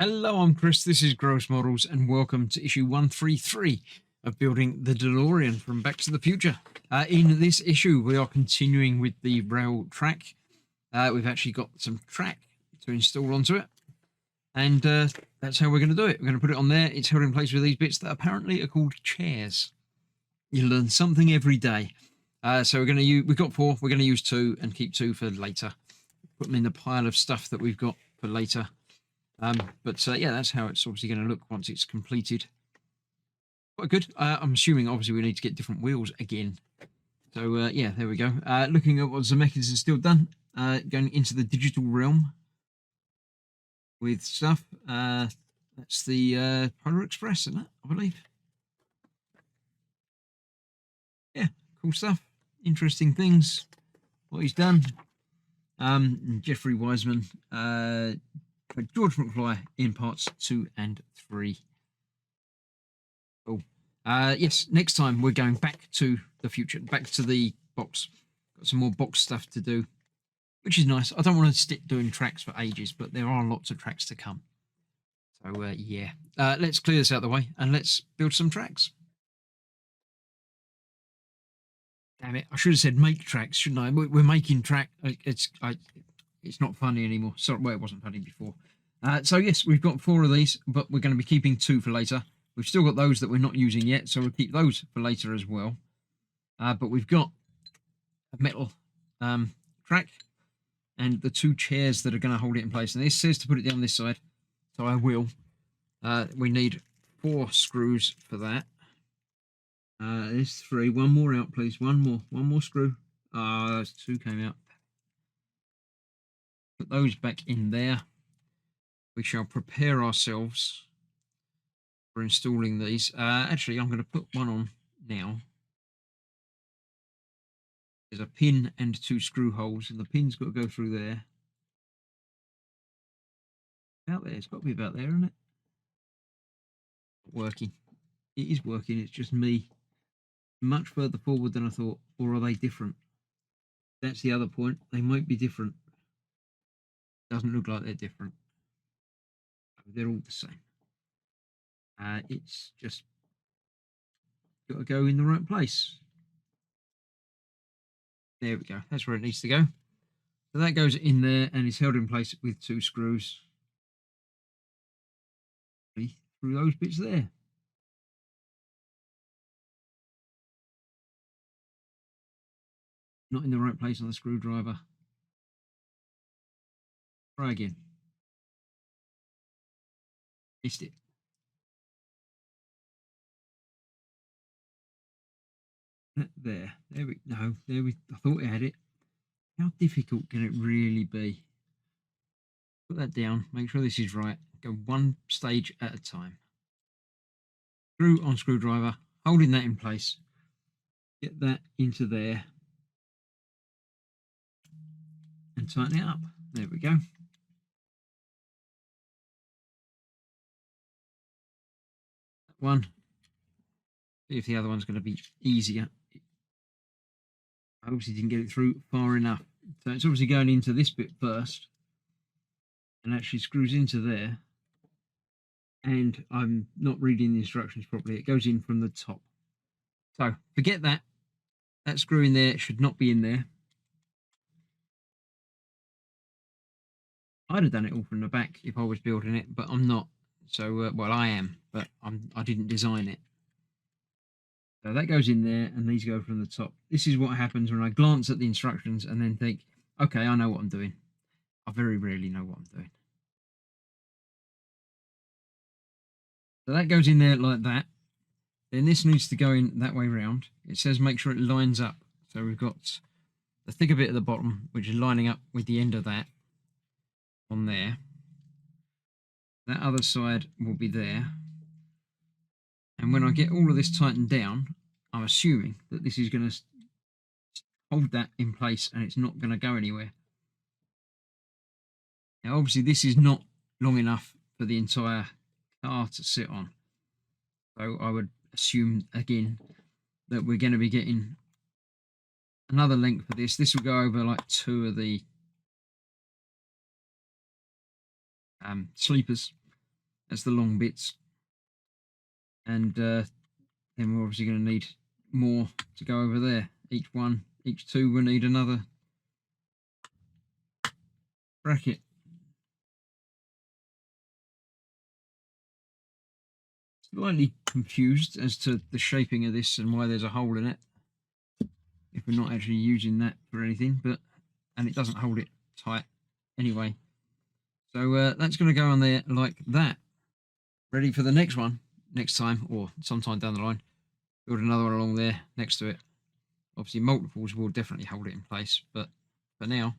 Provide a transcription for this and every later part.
Hello, I'm Chris. This is Gross Models, and welcome to issue 133 of Building the Delorean from Back to the Future. In this issue, we are continuing with the rail track. We've actually got some track to install onto it, and that's how we're going to do it. We're going to put it on there. It's held in place with these bits that apparently are called chairs. You learn something every day. So we're going to use. We've got 4. We're going to use 2 and keep 2 for later. Put them in the pile of stuff that we've got for later. Yeah, that's how it's obviously going to look once it's completed. Quite good. I'm assuming obviously we need to get different wheels again. So yeah, there we go. Looking at what Zemeckis has still done, going into the digital realm with stuff. That's the Polar Express, isn't it? I believe. Yeah, cool stuff. Interesting things. What he's done. Jeffrey Wiseman. George McFly in parts 2 and 3. Oh, yes. Next time we're going back to the future, back to the box. Got some more box stuff to do, which is nice. I don't want to stick doing tracks for ages, but there are lots of tracks to come. So yeah, let's clear this out of the way and let's build some tracks. Damn it! I should have said make tracks, shouldn't I? We're making track. It's not funny anymore. Sorry, well, it wasn't funny before. So yes, we've got 4 of these, but we're going to be keeping 2 for later. We've still got those that we're not using yet, so we'll keep those for later as well. But we've got a metal track and the 2 chairs that are going to hold it in place. And this says to put it down this side, so I will. We need 4 screws for that. There's 3. One more out, please. One more screw. Those 2 came out. Put those back in there. We shall prepare ourselves for installing these. Actually, I'm going to put one on now. There's a pin and 2 screw holes, and the pin's got to go through there. About there. It's got to be about there, isn't it? Not working. It is working. It's just me. Much further forward than I thought. Or are they different? That's the other point. They might be different. Doesn't look like they're different. They're all the same. It's just got to go in the right place. There we go. That's where it needs to go. So that goes in there and is held in place with 2 screws. Through those bits there. Not in the right place on the screwdriver. Try again. Missed it. There we I thought it had it. How difficult can it really be? Put that down, make sure this is right. Go 1 stage at a time. Screw on screwdriver, holding that in place. Get that into there. And tighten it up. There we go. That one. See if the other one's going to be easier. I obviously didn't get it through far enough. So it's obviously going into this bit first. And actually screws into there. And I'm not reading the instructions properly. It goes in from the top. So forget that. That screw in there should not be in there. I'd have done it all from the back if I was building it, but I'm not. So, well, I am, but I didn't design it. So that goes in there, and these go from the top. This is what happens when I glance at the instructions and then think, okay, I know what I'm doing. I very rarely know what I'm doing. So that goes in there like that. Then this needs to go in that way round. It says make sure it lines up. So we've got the thicker bit at the bottom, which is lining up with the end of that on there. That other side will be there. And when I get all of this tightened down, I'm assuming that this is going to hold that in place and it's not going to go anywhere. Now, obviously, this is not long enough for the entire car to sit on. So I would assume, again, that we're going to be getting another length for this. This will go over like 2 of the sleepers. That's the long bits. And then we're obviously going to need more to go over there. Each two will need another bracket. Slightly confused as to the shaping of this and why there's a hole in it, if we're not actually using that for anything, and it doesn't hold it tight anyway. So that's going to go on there like that. Ready for the next one next time, or sometime down the line. Build another one along there next to it. Obviously multiples will definitely hold it in place, but for now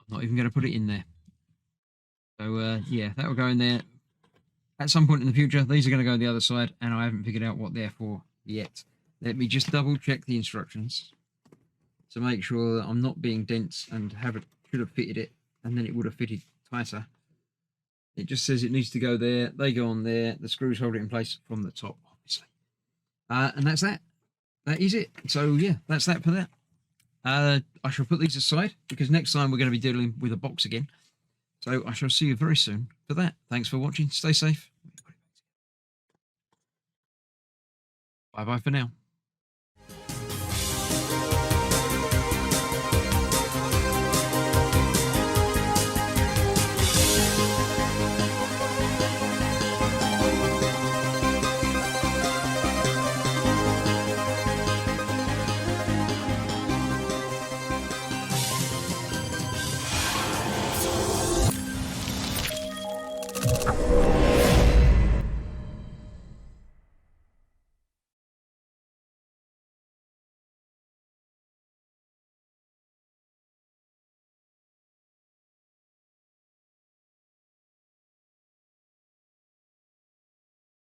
I'm not even going to put it in there. So yeah, that will go in there at some point in the future. These are going to go on the other side, and I haven't figured out what they're for yet. Let me just double check the instructions to make sure that I'm not being dense and should have fitted it, and then it would have fitted tighter. It just says it needs to go there. They go on there. The screws hold it in place from the top, obviously. And that's that. That is it. So yeah, that's that for that. I shall put these aside because next time we're going to be dealing with a box again. So I shall see you very soon for that. Thanks for watching. Stay safe. Bye bye for now.